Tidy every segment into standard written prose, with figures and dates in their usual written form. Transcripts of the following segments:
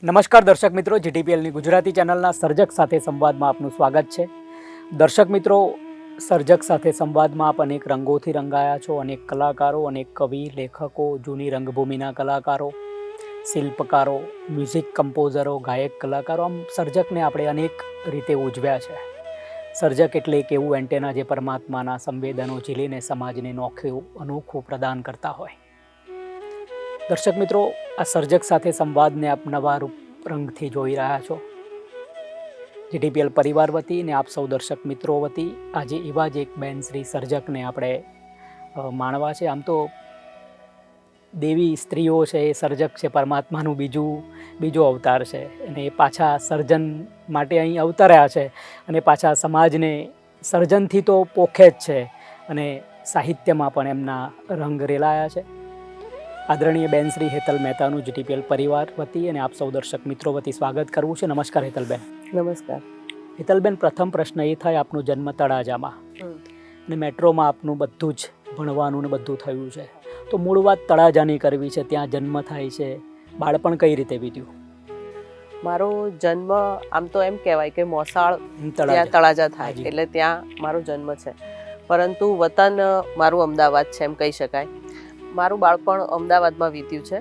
નમસ્કાર દર્શક મિત્રો, જીટીપીએલની ગુજરાતી ચેનલના સર્જક સાથે સંવાદમાં આપનું સ્વાગત છે. દર્શક મિત્રો, સર્જક સાથે સંવાદમાં આપ અનેક રંગોથી રંગાયા છો. અનેક કલાકારો, અનેક કવિ, લેખકો, જૂની રંગભૂમિના કલાકારો, શિલ્પકારો, મ્યુઝિક કમ્પોઝરો, ગાયક કલાકારો, આમ સર્જકને આપણે અનેક રીતે ઉજવ્યા છે. સર્જક એટલે એક એવું એન્ટેના જે પરમાત્માના સંવેદનો ઝીલીને સમાજને અનોખું પ્રદાન કરતા હોય. દર્શક મિત્રો, આ સર્જક સાથે સંવાદને આપ નવા રંગથી જોઈ રહ્યા છો. જીટીપીએલ પરિવાર વતી ને આપ સૌ દર્શક મિત્રો વતી આજે એવા જ એક બેન શ્રી સર્જકને આપણે માણવા છે. આમ તો દેવી સ્ત્રીઓ છે, એ સર્જક છે, પરમાત્માનું બીજો અવતાર છે અને એ પાછા સર્જન માટે અહીં અવતર્યા છે અને પાછા સમાજને સર્જનથી તો પોખે જ છે અને સાહિત્યમાં પણ એમના રંગ રેલાયા છે. આદરણીય બેન શ્રી હેતલ મહેતાનું જીટીપીએલ પરિવાર વતી અને આપ સૌ દર્શક મિત્રો વતી સ્વાગત કરવું છે. નમસ્કાર હેતલબેન. નમસ્કાર હેતલબેન, પ્રથમ પ્રશ્ન એ થાય, આપનો જન્મ તળાજામાં અને મેટ્રોમાં આપનું બધું જ ભણવાનું ને બધું થયું છે, તો મૂળ વાત તળાજાની કરવી છે. ત્યાં જન્મ થાય છે, બાળપણ કઈ રીતે વીત્યું? મારો જન્મ આમ તો એમ કહેવાય કે મોસાળ ત્યાં તળાજા થાય એટલે ત્યાં મારો જન્મ છે, પરંતુ વતન મારું અમદાવાદ છે એમ કહી શકાય. મારું બાળપણ અમદાવાદમાં વીત્યું છે.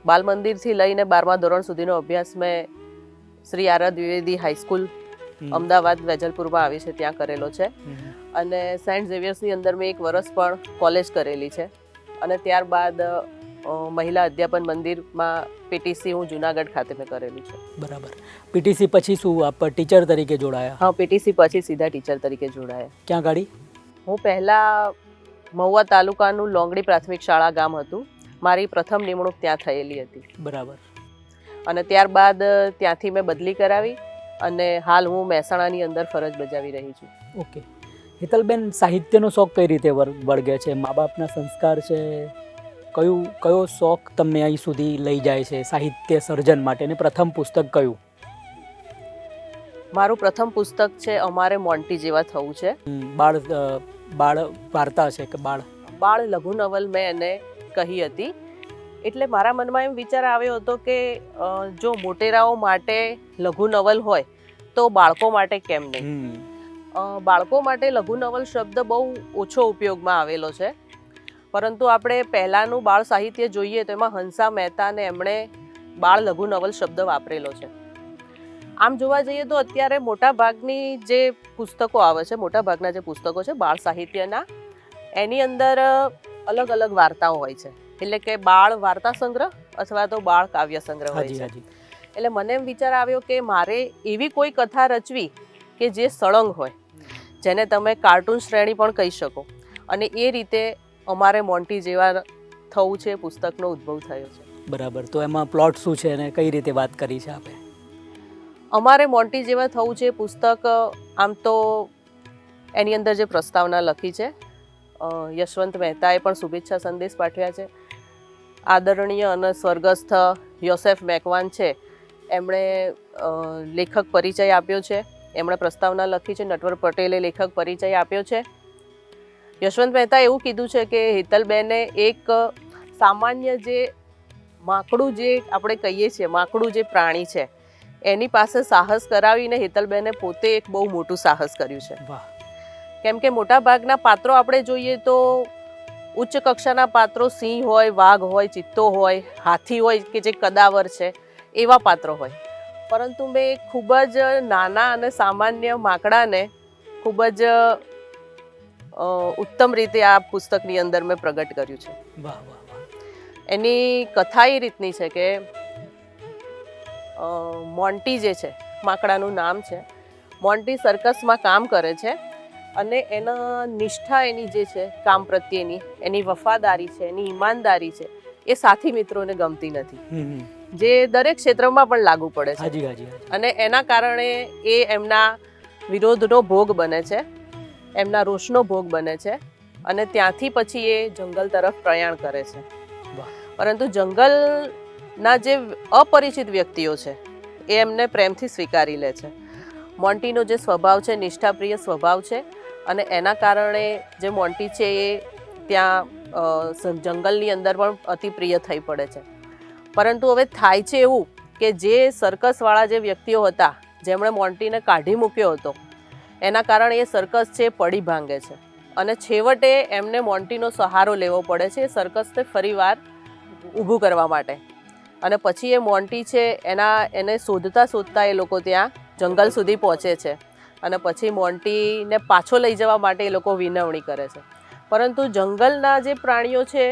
બાલ મંદિરથી લઈને 12મા ધોરણ સુધીનો અભ્યાસ મેં શ્રી આર દ્વિવેદી હાઈસ્કૂલ અમદાવાદ વેજલપુરમાં આવી છે ત્યાં કરેલો છે અને સેન્ટ ઝેવિયર્સની અંદર મેં 1 વર્ષ પણ કોલેજ કરેલી છે અને ત્યારબાદ મહિલા અધ્યાપન મંદિરમાં પીટીસી હું જુનાગઢ ખાતે મેં કરેલું છે. બરાબર. પીટીસી પછી શું આપ ટીચર તરીકે જોડાયા? હા, પીટીસી પછી સીધા ટીચર તરીકે જોડાયા. ક્યાં ગાડી? હું પહેલાં મહુવા તાલુકાનું લોંગડી પ્રાથમિક શાળા ગામ હતું. મારી પ્રથમ નિમણૂક ત્યાં થયેલી હતી. બરાબર. અને ત્યારબાદ ત્યાંથી મેં બદલી કરાવી અને હાલ હું મહેસાણાની અંદર ફરજ બજાવી રહી છું. ઓકે. હેતલબેન, સાહિત્યનો શોખ કઈ રીતે વળગે છે? મા બાપના સંસ્કાર છે? કયો શોખ તમને અહીં સુધી લઈ જાય છે સાહિત્ય સર્જન માટે? અને પ્રથમ પુસ્તક કયું? મારું પ્રથમ પુસ્તક છે અમારે મોન્ટી જેવા થવું છે. બાળ વાર્તા છે કે બાળ લઘુ નવલ મેં એને કહી હતી. એટલે મારા મનમાં એમ વિચાર આવ્યો હતો કે જો મોટેરાઓ માટે લઘુ નવલ હોય તો બાળકો માટે કેમ નહીં. બાળકો માટે લઘુ નવલ શબ્દ બહુ ઓછો ઉપયોગમાં આવેલો છે, પરંતુ આપણે પહેલાંનું બાળ સાહિત્ય જોઈએ તો એમાં હંસા મહેતાને એમણે બાળ લઘુ નવલ શબ્દ વાપરેલો છે. આમ જોવા જઈએ તો અત્યારે મોટાભાગની જે પુસ્તકો આવે છે, મોટાભાગના જે પુસ્તકો છે બાળ સાહિત્યના, એની અંદર અલગ અલગ વાર્તાઓ હોય છે. એટલે કે બાળ વાર્તા સંગ્રહ અથવા તો બાળ કાવ્ય સંગ્રહ હોય છે. એટલે મને એમ વિચાર આવ્યો કે મારે એવી કોઈ કથા રચવી કે જે સળંગ હોય, જેને તમે કાર્ટૂન શ્રેણી પણ કહી શકો, અને એ રીતે અમારે મોન્ટી જેવા થવું છે પુસ્તકનો ઉદ્ભવ થયો છે. બરાબર. તો એમાં પ્લોટ શું છે અને કઈ રીતે વાત કરી છે આપે? અમારે મોન્ટી જેવા થવું છે પુસ્તક, આમ તો એની અંદર જે પ્રસ્તાવના લખી છે, યશવંત મહેતાએ પણ શુભેચ્છા સંદેશ પાઠવ્યા છે. આદરણીય અને સ્વર્ગસ્થ યોસેફ મેકવાન છે, એમણે લેખક પરિચય આપ્યો છે, એમણે પ્રસ્તાવના લખી છે. નટવર પટેલે લેખક પરિચય આપ્યો છે. યશવંત મહેતાએ એવું કીધું છે કે હેતલબેને એક સામાન્ય જે માકડું જે આપણે કહીએ છીએ, માકડું જે પ્રાણી છે એની પાસે સાહસ કરાવીને હેતલબેને પોતે એક બહુ મોટું સાહસ કર્યું છે. કેમ કે મોટાભાગના પાત્રો આપણે જોઈએ તો ઉચ્ચ કક્ષાના પાત્રો સિંહ હોય, વાઘ હોય, ચિત્તો હોય, હાથી હોય કે જે કદાવર છે, એવા પાત્રો હોય. પરંતુ મેં ખૂબ જ નાના અને સામાન્ય માકડાને ખૂબ જ ઉત્તમ રીતે આ પુસ્તકની અંદર મેં પ્રગટ કર્યું છે. વાહ વાહ વાહ. એની કથા એ રીતની છે કે મોન્ટી જે છે, માકડાનું નામ છે, મોન્ટી સર્કસમાં કામ કરે છે અને એના નિષ્ઠા એની જે છે કામ પ્રત્યેની, એની વફાદારી છે, એની ઈમાનદારી છે, એ સાથી મિત્રોને ગમતી નથી, જે દરેક ક્ષેત્રમાં પણ લાગુ પડે છે. અને એના કારણે એ એમના વિરોધનો ભોગ બને છે, એમના રોષનો ભોગ બને છે અને ત્યાંથી પછી એ જંગલ તરફ પ્રયાણ કરે છે. પરંતુ જંગલના જે અપરિચિત વ્યક્તિઓ છે એ એમને પ્રેમથી સ્વીકારી લે છે. મોન્ટીનો જે સ્વભાવ છે, નિષ્ઠાપ્રિય સ્વભાવ છે, અને એના કારણે જે મોન્ટી છે એ ત્યાં જંગલની અંદર પણ અતિ પ્રિય થઈ પડે છે. પરંતુ હવે થાય છે એવું કે જે સર્કસવાળા જે વ્યક્તિઓ હતા જેમણે મોન્ટીને કાઢી મૂક્યો હતો એના કારણે એ સર્કસ છે પડી ભાંગે છે અને છેવટે એમને મોન્ટીનો સહારો લેવો પડે છે એ સર્કસને ફરીવાર ઊભું કરવા માટે. અને પછી એ મોન્ટી છે એને શોધતા એ લોકો ત્યાં જંગલ સુધી પહોંચે છે અને પછી મોન્ટીને પાછો લઈ જવા માટે એ લોકો વિનવણી કરે છે. પરંતુ જંગલના જે પ્રાણીઓ છે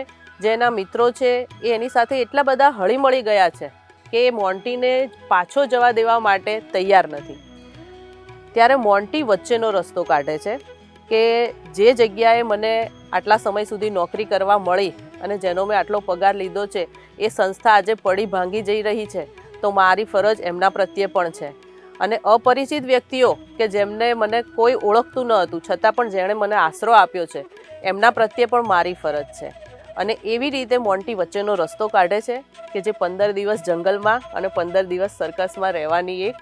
જે એના મિત્રો છે એ એની સાથે એટલા બધા હળીમળી ગયા છે કે એ મોન્ટીને પાછો જવા દેવા માટે તૈયાર નથી. ત્યારે મોન્ટી વચ્ચેનો રસ્તો કાઢે છે કે જે જગ્યાએ મને આટલા સમય સુધી નોકરી કરવા મળી અને જેનો મેં આટલો પગાર લીધો છે એ સંસ્થા આજે પડી ભાંગી જઈ રહી છે તો મારી ફરજ એમના પ્રત્યે પણ છે. અને અપરિચિત વ્યક્તિઓ કે જેમને મને કોઈ ઓળખતું ન હતું છતાં પણ જેણે મને આશરો આપ્યો છે એમના પ્રત્યે પણ મારી ફરજ છે. અને એવી રીતે મોન્ટી વચ્ચેનો રસ્તો કાઢે છે કે જે 15 દિવસ જંગલમાં અને 15 દિવસ સર્કસમાં રહેવાની એક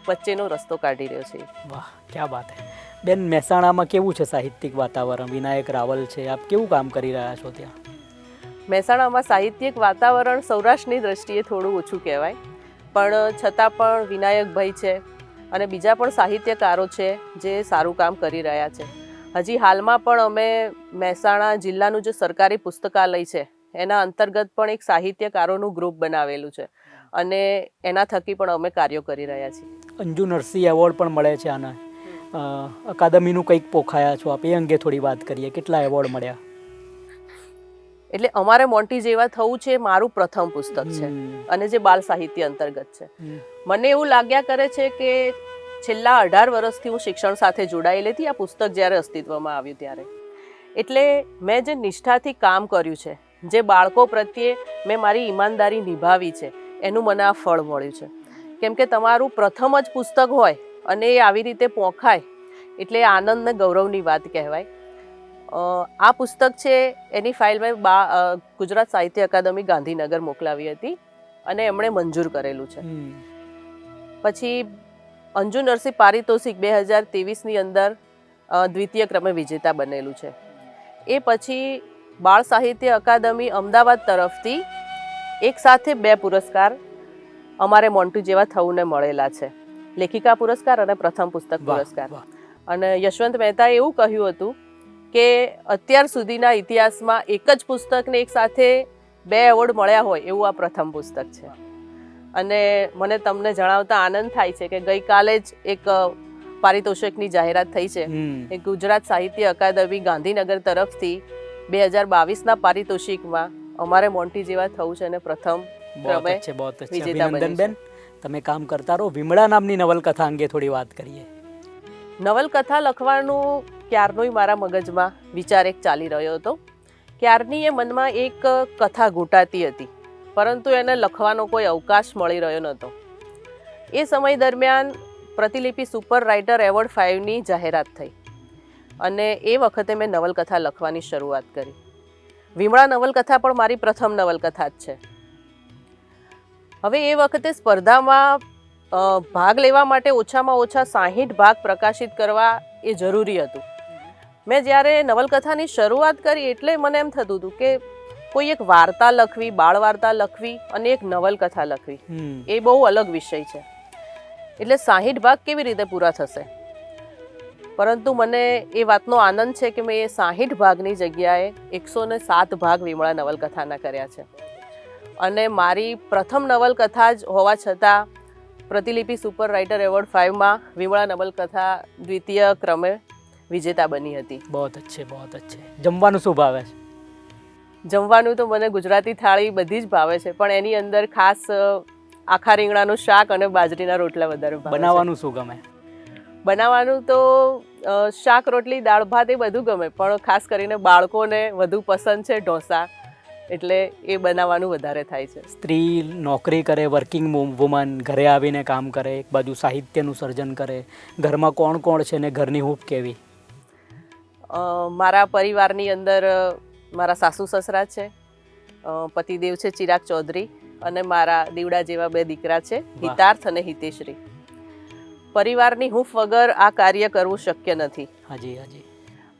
વચ્ચેનો રસ્તો કાઢી રહ્યો છે. વાહ, ક્યાં વાત હે બેન. મહેસાણામાં કેવું છે સાહિત્યિક વાતાવરણ? વિનાયક રાવલ છે, આપ કેવું કામ કરી રહ્યા છો ત્યાં? મહેસાણામાં સાહિત્યિક વાતાવરણ સૌરાષ્ટ્રની દ્રષ્ટિએ થોડું ઓછું કહેવાય, પણ છતાં પણ વિનાયકભાઈ છે અને બીજા પણ સાહિત્યકારો છે જે સારું કામ કરી રહ્યા છે. હજી હાલમાં પણ અમે મહેસાણા જિલ્લાનું જે સરકારી પુસ્તકાલય છે એના અંતર્ગત પણ એક સાહિત્યકારોનું ગ્રુપ બનાવેલું છે અને એના થકી પણ અમે કાર્યો કરી રહ્યા છીએ. અંજુ નરસિંહ એવોર્ડ પણ મળે છે આના. અકાદમીનું કંઈક પોખાયા છો આપ, એ અંગે થોડી વાત કરીએ. કેટલા એવોર્ડ મળ્યા? એટલે અમારે મોન્ટી જેવા થવું છે મારું પ્રથમ પુસ્તક છે અને જે બાળ સાહિત્ય અંતર્ગત છે. મને એવું લાગ્યા કરે છે કે છેલ્લા 18 વર્ષથી હું શિક્ષણ સાથે જોડાયેલી હતી આ પુસ્તક જ્યારે અસ્તિત્વમાં આવ્યું ત્યારે. એટલે મેં જે નિષ્ઠાથી કામ કર્યું છે, જે બાળકો પ્રત્યે મેં મારી ઈમાનદારી નિભાવી છે એનું મને આ ફળ મળ્યું છે. કેમ કે તમારું પ્રથમ જ પુસ્તક હોય અને એ આવી રીતે પોંખાય એટલે આનંદ ને ગૌરવની વાત કહેવાય. આ પુસ્તક છે એની ફાઇલ મેં ગુજરાત સાહિત્ય અકાદમી ગાંધીનગર મોકલાવી હતી અને એમણે મંજૂર કરેલું છે. પછી અંજુ નરસિંહ પારિતોષિક 2023ની અંદર દ્વિતીય ક્રમે વિજેતા બનેલું છે. એ પછી બાળ સાહિત્ય અકાદમી અમદાવાદ તરફથી એક સાથે 2 પુરસ્કાર અમારે મોન્ટી જેવા થવુંને મળેલા છે, લેખિકા પુરસ્કાર અને પ્રથમ પુસ્તક પુરસ્કાર. અને યશવંત મહેતાએ એવું કહ્યું હતું કે અત્યાર સુધીના ઇતિહાસમાં એક જ પુસ્તકને એક સાથે 2 એવોર્ડ મળ્યા હોય એવું આ પ્રથમ પુસ્તક છે. અને મને તમને જણાવતા આનંદ થાય છે કે ગઈકાલે જ એક પારિતોષિકની જાહેરાત થઈ છે. એ ગુજરાત સાહિત્ય અકાદમી ગાંધીનગર તરફથી 2022ના પારિતોષિકમાં અમારે મોન્ટી જેવા થવું છે અને પ્રથમ ક્રમે વિજેતા બની છે. તમે કામ કરતા રહો. વિમળા નામની નવલકથા અંગે થોડી વાત કરીએ. નવલકથા લખવાનું ક્યારનોય મારા મગજમાં વિચાર એક ચાલી રહ્યો હતો. ક્યારની એ મનમાં એક કથા ઘૂંટાતી હતી, પરંતુ એને લખવાનો કોઈ અવકાશ મળી રહ્યો નહોતો. એ સમય દરમિયાન પ્રતિલિપિ સુપર રાઇટર એવોર્ડ 5ની જાહેરાત થઈ અને એ વખતે મેં નવલકથા લખવાની શરૂઆત કરી. વિમળા નવલકથા પણ મારી પ્રથમ નવલકથા જ છે. હવે એ વખતે સ્પર્ધામાં ભાગ લેવા માટે ઓછામાં ઓછા 60 ભાગ પ્રકાશિત કરવા એ જરૂરી હતું. મેં જ્યારે નવલકથાની શરૂઆત કરી એટલે મને એમ થતું હતું કે કોઈ એક વાર્તા લખવી, બાળ વાર્તા લખવી અને એક નવલકથા લખવી એ બહુ અલગ વિષય છે. એટલે 60 ભાગ કેવી રીતે પૂરા થશે? પરંતુ મને એ વાતનો આનંદ છે કે મેં એ 60 ભાગની જગ્યાએ 107 ભાગ વિમળા નવલકથાના કર્યા છે. અને મારી પ્રથમ નવલકથા જ હોવા છતાં પ્રતિલિપિ સુપર રાઇટર એવોર્ડ 5માં વિમળા નવલકથા દ્વિતીય ક્રમે વિજેતા બની હતી. બહુત અચ્છે, બહુત અચ્છે. જમવાનું શું ભાવે છે? જમવાનું તો મને ગુજરાતી થાળી બધી જ ભાવે છે, પણ એની અંદર ખાસ આખા રીંગણાનું શાક અને બાજરીના રોટલા વધારે ભાવે. બનાવવાનું શું ગમે? બનાવવાનું તો શાક, રોટલી, દાળ ભાત એ બધું ગમે, પણ ખાસ કરીને બાળકોને વધુ પસંદ છે ઢોસા, એટલે એ બનાવવાનું વધારે થાય છે. સ્ત્રી નોકરી કરે, વર્કિંગ વુમન, ઘરે આવીને કામ કરે, એક બાજુ સાહિત્યનું સર્જન કરે, ઘરમાં કોણ કોણ છે ને ઘરની હૂંફ કેવી? મારા પરિવારની અંદર મારા સાસુ સસરા છે, પતિદેવ છે ચિરાગ ચૌધરી અને મારા દીવડા જેવા 2 દીકરા છે, હિતાર્થ અને હિતેશ્રી. પરિવારની હૂંફ વગર આ કાર્ય કરવું શક્ય નથી. હાજી હાજી.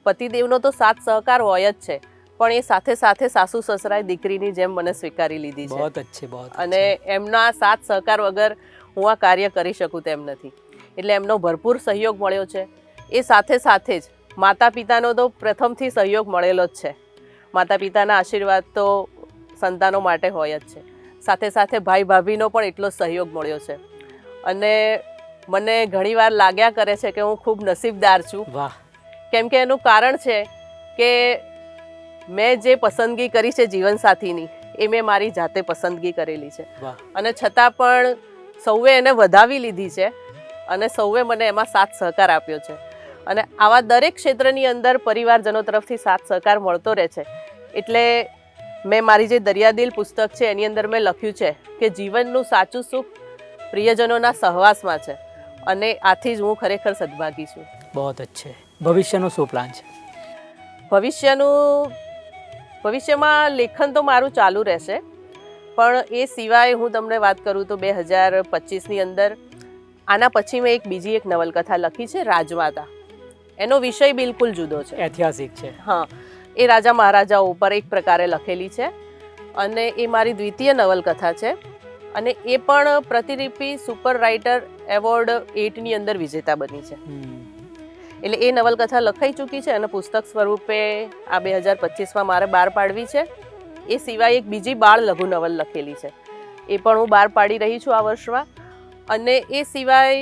પતિદેવનો તો સાથ સહકાર હોય જ છે, પણ એ સાથે સાથે સાસુ સસરાએ દીકરીની જેમ મને સ્વીકારી લીધી છે બહોત અચ્છે બહોત અને એમના સાથ સહકાર વગર હું આ કાર્ય કરી શકું તેમ નથી. એટલે એમનો ભરપૂર સહયોગ મળ્યો છે. એ સાથે સાથે જ માતા પિતાનો તો પ્રથમથી સહયોગ મળેલો જ છે. માતા પિતાના આશીર્વાદ તો સંતાનો માટે હોય જ છે. સાથે સાથે ભાઈ ભાભીનો પણ એટલો સહયોગ મળ્યો છે અને મને ઘણીવાર લાગ્યા કરે છે કે હું ખૂબ નસીબદાર છું. વાહ. કેમ કે એનું કારણ છે કે મેં જે પસંદગી કરી છે જીવનસાથીની એ મેં મારી જાતે પસંદગી કરેલી છે અને છતાં પણ સૌએ એને વધાવી લીધી છે અને સૌએ મને એમાં સાથ સહકાર આપ્યો છે. અને આવા દરેક ક્ષેત્રની અંદર પરિવારજનો તરફથી સાથ સહકાર મળતો રહે છે. એટલે મેં મારી જે દરિયાદિલ પુસ્તક છે એની અંદર મેં લખ્યું છે કે જીવનનું સાચું સુખ પ્રિયજનોના સહવાસમાં છે અને આથી જ હું ખરેખર સદભાગી છું. બહોત અચ્છે. ભવિષ્યનો શું પ્લાન છે? ભવિષ્યમાં લેખન તો મારું ચાલુ રહેશે, પણ એ સિવાય હું તમને વાત કરું તો 2025ની અંદર આના પછી મેં બીજી એક નવલકથા લખી છે, રાજમાતા. એનો વિષય બિલકુલ જુદો છે, ઐતિહાસિક છે. હા, એ રાજા મહારાજાઓ ઉપર એક પ્રકારે લખેલી છે અને એ મારી દ્વિતીય નવલકથા છે અને એ પણ પ્રતિલિપિ સુપર રાઇટર એવોર્ડ 8ની અંદર વિજેતા બની છે. એટલે એ નવલકથા લખાઈ ચૂકી છે અને પુસ્તક સ્વરૂપે આ 2025માં મારે બહાર પાડવી છે. એ સિવાય એક બીજી બાળ લઘુ નવલ લખેલી છે, એ પણ હું બહાર પાડી રહી છું આ વર્ષમાં. અને એ સિવાય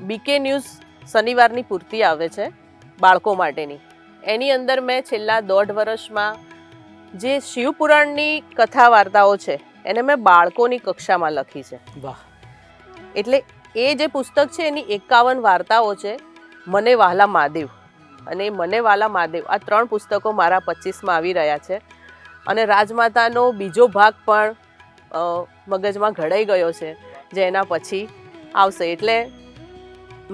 બીકે ન્યૂઝ શનિવારની પૂર્તિ આવે છે બાળકો માટેની, એની અંદર મેં છેલ્લા 1.5 વર્ષમાં જે શિવપુરાણની કથા વાર્તાઓ છે એને મેં બાળકોની કક્ષામાં લખી છે. વાહ. એટલે એ જે પુસ્તક છે એની 51 વાર્તાઓ છે. મને વહાલા મહાદેવ અને મને વહાલા મહાદેવ આ 3 પુસ્તકો મારા 25માં આવી રહ્યા છે અને રાજમાતાનો બીજો ભાગ પણ મગજમાં ઘડાઈ ગયો છે જે એના પછી આવશે. એટલે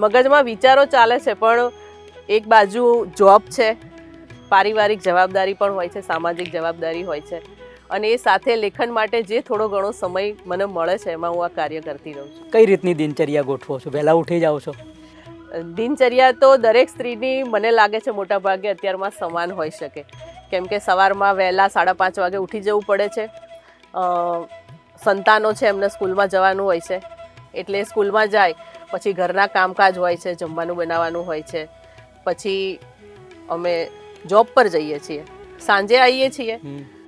મગજમાં વિચારો ચાલે છે, પણ એક બાજુ જોબ છે, પારિવારિક જવાબદારી પણ હોય છે, સામાજિક જવાબદારી હોય છે અને એ સાથે લેખન માટે જે થોડો ઘણો સમય મને મળે છે એમાં હું આ કાર્ય કરતી રહું છું. કઈ રીતની દિનચર્યા ગોઠવો છો? વહેલા ઉઠી જાઓ છો? દિનચર્યા તો દરેક સ્ત્રીની મને લાગે છે મોટા ભાગે અત્યારમાં સમાન હોઈ શકે, કેમ કે સવારમાં વહેલા 5:30 વાગે ઉઠી જવું પડે છે. સંતાનો છે એમને સ્કૂલમાં જવાનું હોય છે, એટલે સ્કૂલમાં જાય પછી ઘરના કામકાજ હોય છે, જમવાનું બનાવવાનું હોય છે, પછી અમે જોબ પર જઈએ છીએ, સાંજે આવીએ છીએ.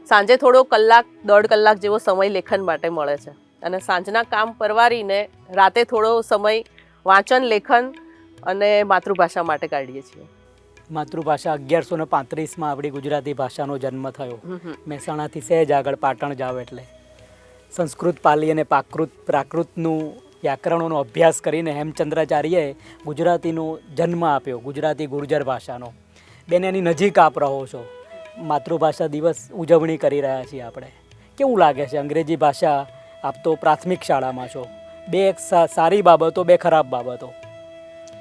સાંજે થોડો 1.5 કલાક જેવો સમય લેખન માટે મળે છે અને સાંજના કામ પરવારીને રાતે થોડો સમય વાંચન, લેખન અને માતૃભાષા માટે કાઢીએ છીએ. માતૃભાષા 1135માં આપણી ગુજરાતી ભાષાનો જન્મ થયો. મહેસાણાથી સહેજ આગળ પાટણ જાવ એટલે સંસ્કૃત, પાલી અને પ્રાકૃતનું વ્યાકરણોનો અભ્યાસ કરીને હેમચંદ્રાચાર્યએ ગુજરાતીનો જન્મ આપ્યો, ગુજરાતી ગુર્જર ભાષાનો. બેન, એની નજીક આપ રહો છો, માતૃભાષા દિવસ ઉજવણી કરી રહ્યા છીએ આપણે. કેવું લાગે છે? અંગ્રેજી ભાષા આપ તો પ્રાથમિક શાળામાં છો. 2 સારી બાબતો, 2 ખરાબ બાબતો.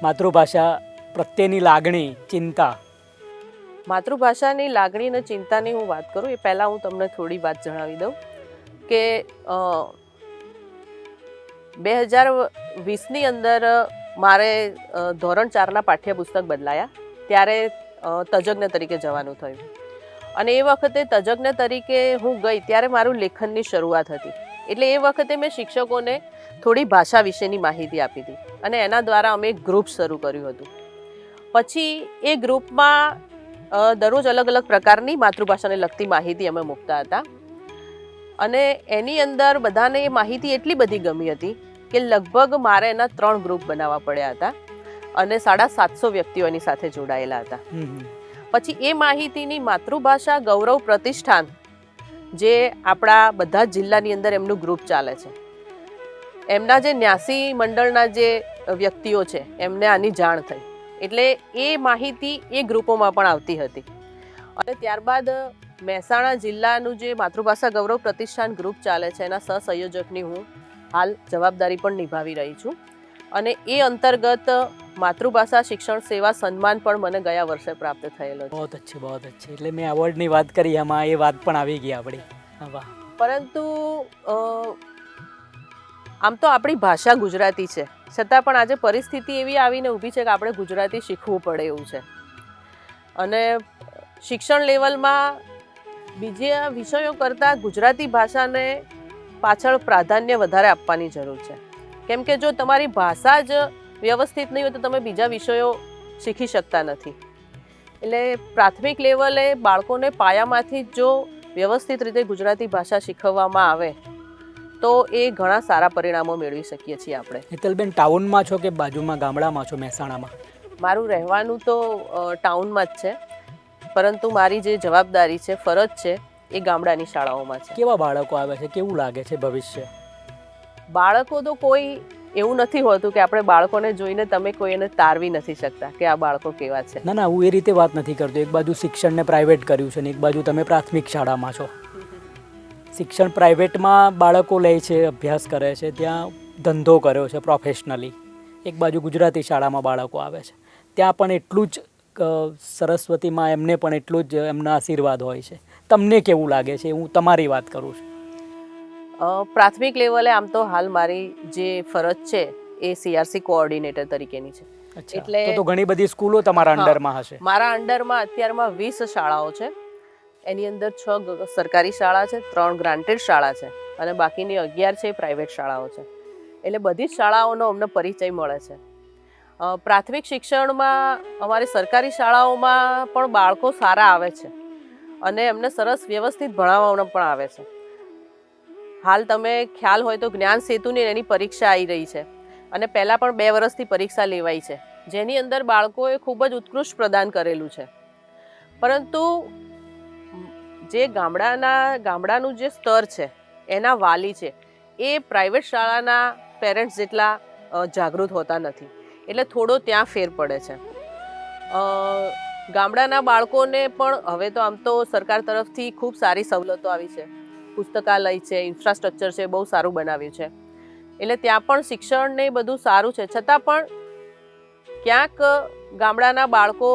માતૃભાષા પ્રત્યેની લાગણી, ચિંતા. માતૃભાષાની લાગણી અને ચિંતાની હું વાત કરું એ પહેલાં હું તમને થોડી વાત જણાવી દઉં કે 2020ની અંદર મારે ધોરણ 4ના પાઠ્યપુસ્તક બદલાયા, ત્યારે તજજ્ઞ તરીકે જવાનું થયું અને એ વખતે તજજ્ઞ તરીકે હું ગઈ ત્યારે મારું લેખનની શરૂઆત હતી. એટલે એ વખતે મેં શિક્ષકોને થોડી ભાષા વિશેની માહિતી આપી હતી અને એના દ્વારા અમે એક ગ્રુપ શરૂ કર્યું હતું. પછી એ ગ્રુપમાં દરરોજ અલગ અલગ પ્રકારની માતૃભાષાને લગતી માહિતી અમે મૂકતા હતા અને એની અંદર બધાને એ માહિતી એટલી બધી ગમી હતી કે લગભગ મારે એના 3 ગ્રુપ બનાવવા પડ્યા હતા અને 750 વ્યક્તિઓ એની સાથે જોડાયેલા હતા. પછી એ માહિતીની માતૃભાષા ગૌરવ પ્રતિષ્ઠાન, જે આપણા બધા જ જિલ્લાની અંદર એમનું ગ્રુપ ચાલે છે, એમના જે 89 મંડળના જે વ્યક્તિઓ છે એમને આની જાણ થઈ. એટલે એ માહિતી એ ગ્રુપોમાં પણ આવતી હતી અને ત્યારબાદ મહેસાણા જિલ્લાનું જે માતૃભાષા ગૌરવ પ્રતિષ્ઠાન ગ્રુપ ચાલે છે એના સહસંયોજકની હું હાલ જવાબદારી પણ નિભાવી રહી છું અને એ અંતર્ગત માતૃભાષા શિક્ષણ સેવા સન્માન પણ મને ગયા વર્ષે પ્રાપ્ત થયેલો છે. બહુ અચ્છે, બહુ અચ્છે. એટલે મેં એવોર્ડની વાત કરી, એમાં એ વાત પણ આવી ગઈ આપણી. વાહ. પરંતુ આમ તો આપણી ભાષા ગુજરાતી છે, છતાં પણ આજે પરિસ્થિતિ એવી આવીને ઊભી છે કે આપણે ગુજરાતી શીખવું પડે એવું છે. અને શિક્ષણ લેવલમાં બીજા વિષયો કરતાં ગુજરાતી ભાષાને પાછળ પ્રાધાન્ય વધારે આપવાની જરૂર છે. કેમ કે જો તમારી ભાષા જ વ્યવસ્થિત નહીં હોય તો તમે બીજા વિષયો શીખી શકતા નથી. એટલે પ્રાથમિક લેવલે બાળકોને પાયામાંથી જો વ્યવસ્થિત રીતે ગુજરાતી ભાષા શીખવવામાં આવે તો એ ઘણા સારા પરિણામો મેળવી શકીએ છીએ આપણે. હેતલબેન, ટાઉનમાં છો કે બાજુમાં ગામડામાં છો, મહેસાણામાં? મારું રહેવાનું તો ટાઉનમાં જ છે, પરંતુ મારી જે જવાબદારી છે, ફરજ છે, એ ગામડાની શાળાઓમાં છે. કેવા બાળકો આવે છે, કેવું લાગે છે ભવિષ્ય? બાળકો તો કોઈ એવું નથી હોતું કે આપણે બાળકોને જોઈને તમે કોઈને તારવી નથી શકતા કે આ બાળકો કેવા છે. ના, હું એ રીતે વાત નથી કરતો. એક બાજુ શિક્ષણને પ્રાઇવેટ કર્યું છે ને એક બાજુ તમે પ્રાથમિક શાળામાં છો. શિક્ષણ પ્રાઇવેટમાં બાળકો લે છે, અભ્યાસ કરે છે, ત્યાં ધંધો કર્યો છે પ્રોફેશનલી. એક બાજુ ગુજરાતી શાળામાં બાળકો આવે છે, ત્યાં પણ એટલું જ સરસ્વતીમાં એમને પણ એટલું જ એમના આશીર્વાદ હોય છે. તમને કેવું લાગે છે? હું તમારી વાત કરું છું. પ્રાથમિક લેવલે આમ તો હાલ મારી જે ફરજ છે એ CRC કોઓર્ડિનેટર તરીકેની છે. એટલે તો ઘણી બધી સ્કૂલો તમારા અંડરમાં હશે. મારા અંડરમાં અત્યારમાં 20 શાળાઓ છે. એની અંદર 6 સરકારી શાળા છે, 3 ગ્રાન્ટેડ શાળા છે અને બાકીની 11 છે પ્રાઇવેટ શાળાઓ છે. એટલે બધી જ શાળાઓનો અમને પરિચય મળે છે. પ્રાથમિક શિક્ષણમાં અમારી સરકારી શાળાઓમાં પણ બાળકો સારા આવે છે અને એમને સરસ વ્યવસ્થિત ભણાવવામાં પણ આવે છે. હાલ તમે ખ્યાલ હોય તો જ્ઞાન સેતુની એની પરીક્ષા આવી રહી છે અને પહેલાં પણ 2 વર્ષથી પરીક્ષા લેવાઈ છે, જેની અંદર બાળકોએ ખૂબ જ ઉત્કૃષ્ટ પ્રદાન કરેલું છે. પરંતુ જે ગામડાનું જે સ્તર છે એના વાલી છે એ પ્રાઇવેટ શાળાના પેરેન્ટ્સ જેટલા જાગૃત હોતા નથી. એટલે થોડો ત્યાં ફેર પડે છે. ગામડાના બાળકોને પણ હવે તો આમ તો સરકાર તરફથી ખૂબ સારી સવલતો આવી છે. પુસ્તકાલય છે, ઇન્ફ્રાસ્ટ્રક્ચર છે, બહુ સારું બનાવ્યું છે. એટલે ત્યાં પણ શિક્ષણ ને બધું સારું છે. છતાં પણ ક્યાંક ગામડાના બાળકો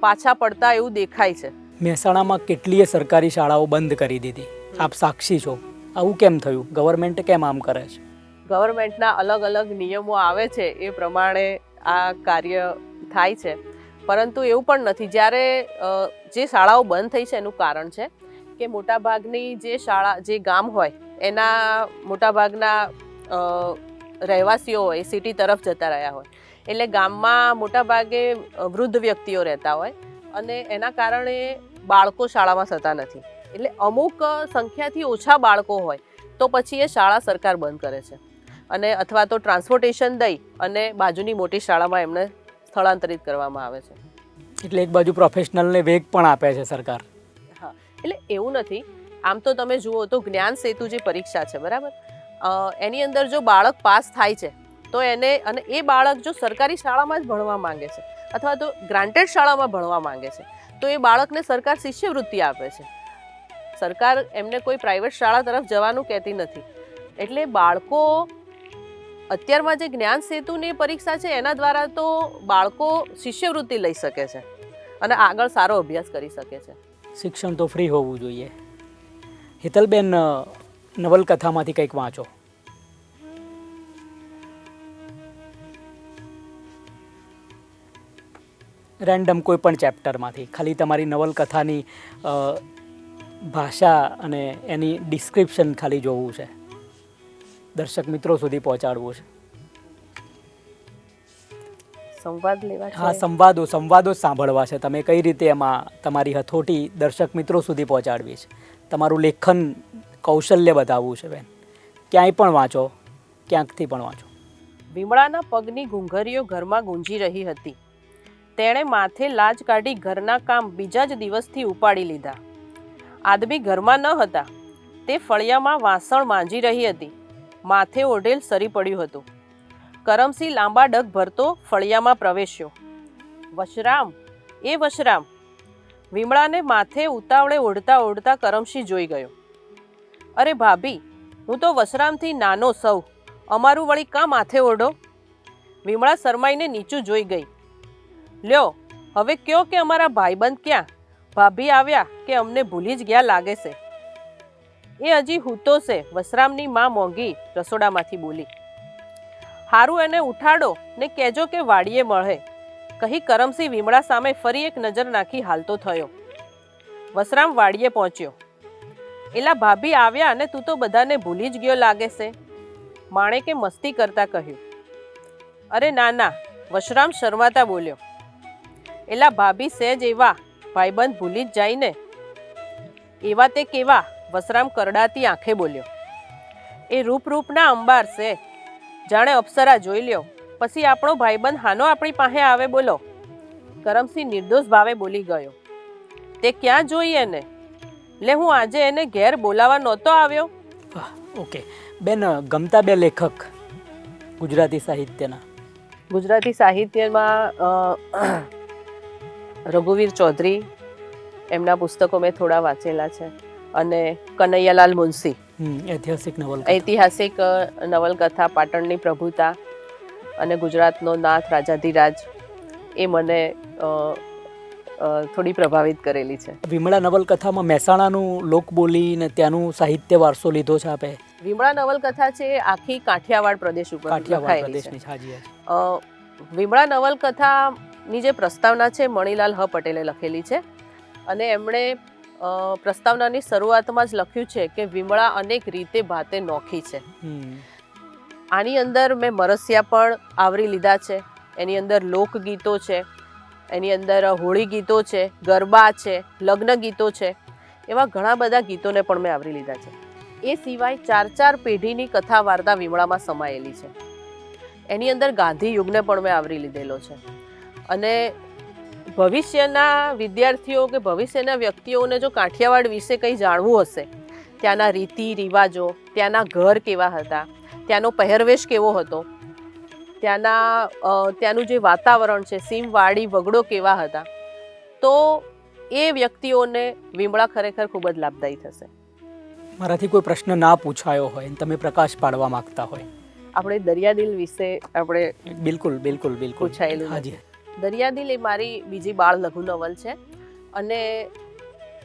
પાછા પડતા એવું દેખાય છે. મહેસાણામાં કેટલીય સરકારી શાળાઓ બંધ કરી દીધી. આપ સાક્ષી છો. આવું કેમ થયું? ગવર્મેન્ટ કેમ આમ કરે છે? ગવર્મેન્ટના અલગ અલગ નિયમો આવે છે એ પ્રમાણે આ કાર્ય થાય છે. પરંતુ એવું પણ નથી. જ્યારે જે શાળાઓ બંધ થઈ છે એનું કારણ છે કે મોટાભાગની જે ગામ હોય એના મોટાભાગના રહેવાસીઓ હોય સિટી તરફ જતા રહ્યા હોય. એટલે ગામમાં મોટાભાગે વૃદ્ધ વ્યક્તિઓ રહેતા હોય અને એના કારણે બાળકો શાળામાં થતા નથી. એટલે અમુક સંખ્યાથી ઓછા બાળકો હોય તો પછી એ શાળા સરકાર બંધ કરે છે અને અથવા તો ટ્રાન્સપોર્ટેશન દઈ અને બાજુની મોટી શાળામાં એમને સ્થળાંતરિત કરવામાં આવે છે. એટલે એક બાજુ પ્રોફેશનલને વેગ પણ આપે છે સરકાર. હા, એટલે એવું નથી. આમ તો તમે જુઓ તો જ્ઞાન સેતુ જે પરીક્ષા છે, બરાબર, એની અંદર જો બાળક પાસ થાય છે તો એને, અને એ બાળક જો સરકારી શાળામાં જ ભણવા માંગે છે અથવા તો ગ્રાન્ટેડ શાળામાં ભણવા માંગે છે તો એ બાળકને સરકાર શિષ્યવૃત્તિ આપે છે. સરકાર એમને કોઈ પ્રાઇવેટ શાળા તરફ જવાનું કહેતી નથી. એટલે બાળકો અત્યારમાં જે જ્ઞાન સેતુની પરીક્ષા છે એના દ્વારા તો બાળકો શિષ્યવૃત્તિ લઈ શકે છે અને આગળ સારો અભ્યાસ કરી શકે છે. શિક્ષણ તો ફ્રી હોવું જોઈએ. હેતલબેન, નવલકથામાંથી કંઈક વાંચો. રેન્ડમ કોઈ પણ ચેપ્ટરમાંથી, ખાલી તમારી નવલકથાની ભાષા અને એની ડિસ્ક્રિપ્શન ખાલી જોવું છે, દર્શક મિત્રો સુધી પહોંચાડવું છે. સંવાદ લેવા છે. હા, સંવાદો સાંભળવા છે. તમે કઈ રીતે એમાં તમારી હથોટી દર્શક મિત્રો સુધી પહોંચાડવી છે, તમારું લેખન કૌશલ્ય બતાવવું છે. બેન, ક્યાંય પણ વાંચો, ક્યાંકથી પણ વાંચો. વિમળાના પગની ઘૂંઘરીઓ ઘરમાં ગુંજી રહી હતી. તેણે માથે લાજ કાઢી ઘરના કામ બીજા જ દિવસથી ઉપાડી લીધા. આદમી ઘરમાં ન હતા. તે ફળિયામાં વાસણ માંજી રહી હતી. માથે ઓઢેલ સરી પડ્યું હતું. કરમસી લાંબા ડગ ભરતો ફળિયામાં પ્રવેશ્યો. વશરામ, એ વશરામ! વિમળાને માથે ઉતાવળે ઓઢતા ઓઢતા કરમસી જોઈ ગયો. અરે ભાભી, હું તો વશરામથી નાનો સૌ, અમારું વળી કાં માથે ઓઢો? વિમળા શરમાઈને નીચું જોઈ ગઈ. લ્યો, હવે કયો કે અમારા ભાઈબંધ ક્યાં? ભાભી આવ્યા કે અમને ભૂલી જ ગયા લાગે છે. એ હજી હૂતો છે, વશરામની માં મોંઘી રસોડામાંથી બોલી. હારું એને ઉઠાડો ને કહેજો કે વાડીએ મળે. કહી કરમસિંહ વિમળા સામે ફરી એક નજર નાખી હાલતો થયો. વસરામ વાડીએ પહોંચ્યો. એલા ભાભી આવ્યા અને તું તો બધાને ભૂલી જ ગયો લાગે છે, માણેકે મસ્તી કરતા કહ્યું. અરે ના ના, વશરામ શરમાતા બોલ્યો. એલા ભાભી સેજ એવા ભાઈબંધ ભૂલી જ જાય ને. એવા તે કેવા? વસરામ કરડાતી આંખે બોલ્યો. એ રૂપના અંબાર છે, જાણે અપ્સરા જોઈ લ્યો, પછી આપણો ભાઈબંધ હાનો આપણી પાસે આવે બોલો. કરમસિંહ નિર્દોષ ભાવે બોલી ગયો. તે ક્યાં જોઈએ ને? લે હું આજે એને ઘેર બોલાવા નહોતો આવ્યો. ઓકે બેન, ગમતા બે લેખક ગુજરાતી સાહિત્યના? ગુજરાતી સાહિત્યમાં રઘુવીર ચૌધરી, એમના પુસ્તકો મેં થોડા વાંચેલા છે, અને કનૈયાલાલ મુનશી, ઐતિહાસિક નવલકથા. ઐતિહાસિક નવલકથા પાટણની પ્રભુતા અને ગુજરાતનો નાથ રાજાધિરાજ, એ મને થોડી પ્રભાવિત કરેલી છે. વિમળા નવલકથામાં મહેસાણાનું લોકબોલી ને ત્યાંનું સાહિત્ય વારસો લીધો છે આપે? વિમળા નવલકથા છે આખી કાઠિયાવાડ પ્રદેશ ઉપર કાઠિયાવાડ લખાયેલી પ્રદેશની, હાજી. વિમળા નવલકથાની જે પ્રસ્તાવના છે મણિલાલ હ પટેલે લખેલી છે, અને એમણે પ્રસ્તાવનાની શરૂઆતમાં જ લખ્યું છે કે વિમળા અનેક રીતે ભાતે નોખી છે. આની અંદર મેં મરસિયા પણ આવરી લીધા છે, એની અંદર લોકગીતો છે, એની અંદર હોળી ગીતો છે, ગરબા છે, લગ્ન ગીતો છે, એવા ઘણા બધા ગીતોને પણ મેં આવરી લીધા છે. એ સિવાય 4 પેઢીની કથા વાર્તા વિમળામાં સમાયેલી છે. એની અંદર ગાંધી યુગને પણ મેં આવરી લીધેલો છે. અને ભવિષ્યના વિદ્યાર્થીઓ કે ભવિષ્યના વ્યક્તિઓને જો કાઠિયાવાડ વિશે કંઈ જાણવું હશે, ત્યાંના રીતિ રિવાજો, ત્યાંના ઘર કેવા હતા, ત્યાંનો પહેરવેશ કેવો હતો, ત્યાંનું જે વાતાવરણ છે, સીમવાડી વગડો કેવા હતા, તો એ વ્યક્તિઓને વિમળા ખરેખર ખૂબ જ લાભદાયી થશે. મારાથી કોઈ પ્રશ્ન ના પૂછાયો હોય અને તમે પ્રકાશ પાડવા માંગતા હોય? આપણે દરિયાદિલ વિશે આપણે બિલકુલ બિલકુલ બિલકુલ પૂછાયેલું. હાજી. દરિયાદિલ એ મારી બીજી બાળ લઘુ નવલ છે, અને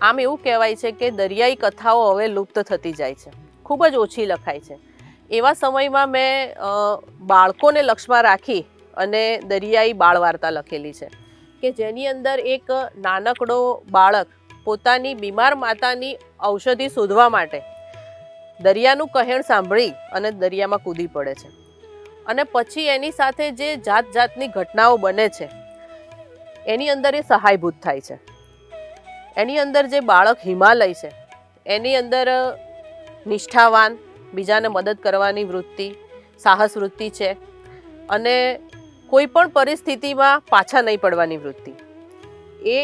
આમ એવું કહેવાય છે કે દરિયાઈ કથાઓ હવે લુપ્ત થતી જાય છે, ખૂબ જ ઓછી લખાય છે. એવા સમયમાં મેં બાળકોને લક્ષમાં રાખી અને દરિયાઈ બાળ વાર્તા લખેલી છે, કે જેની અંદર એક નાનકડો બાળક પોતાની બીમાર માતાની ઔષધિ શોધવા માટે દરિયાનું કહેણ સાંભળી અને દરિયામાં કૂદી પડે છે, અને પછી એની સાથે જે જાત જાતની ઘટનાઓ બને છે એની અંદર એ સહાયભૂત થાય છે. એની અંદર જે બાળક હિમાલય છે, એની અંદર નિષ્ઠાવાન, બીજાને મદદ કરવાની વૃત્તિ, સાહસ વૃત્તિ છે, અને કોઈ પણ પરિસ્થિતિમાં પાછા નહીં પડવાની વૃત્તિ, એ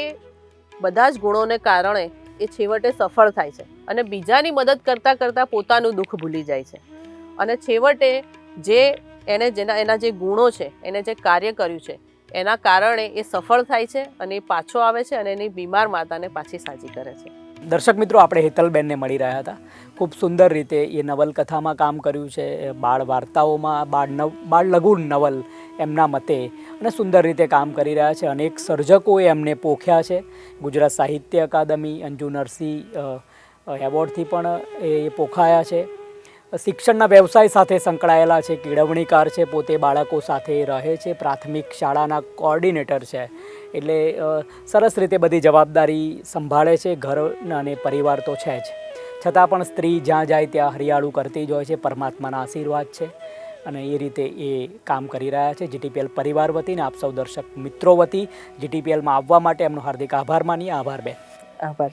બધા જ ગુણોને કારણે એ છેવટે સફળ થાય છે, અને બીજાની મદદ કરતાં કરતાં પોતાનું દુઃખ ભૂલી જાય છે, અને છેવટે એના જે ગુણો છે, એને જે કાર્ય કર્યું છે એના કારણે એ સફળ થાય છે, અને એ પાછો આવે છે અને એની બીમાર માતાને પાછી સાજી કરે છે. દર્શક મિત્રો, આપણે હેતલબેનને મળી રહ્યા હતા. ખૂબ સુંદર રીતે એ નવલકથામાં કામ કર્યું છે, બાળ વાર્તાઓમાં, બાળ લઘુ નવલ એમના મતે, અને સુંદર રીતે કામ કરી રહ્યા છે. અનેક સર્જકોએ એમને પોખ્યા છે. ગુજરાત સાહિત્ય અકાદમી અંજુ નરસિંહ એવોર્ડથી પણ એ પોખાયા છે. શિક્ષણના વ્યવસાય સાથે સંકળાયેલા છે, કેળવણીકાર છે, પોતે બાળકો સાથે રહે છે, પ્રાથમિક શાળાના કોઓર્ડિનેટર છે. એટલે સરસ રીતે બધી જવાબદારી સંભાળે છે. ઘર અને પરિવાર તો છે જ, છતાં પણ સ્ત્રી જ્યાં જાય ત્યાં હરિયાળું કરતી જ હોય છે. પરમાત્માના આશીર્વાદ છે, અને એ રીતે એ કામ કરી રહ્યા છે. જીટીપીએલ પરિવાર વતીને આપ સૌ દર્શક મિત્રો વતી જીટીપીએલમાં આવવા માટે એમનો હાર્દિક આભાર માનીએ. આભાર બેન. આભાર.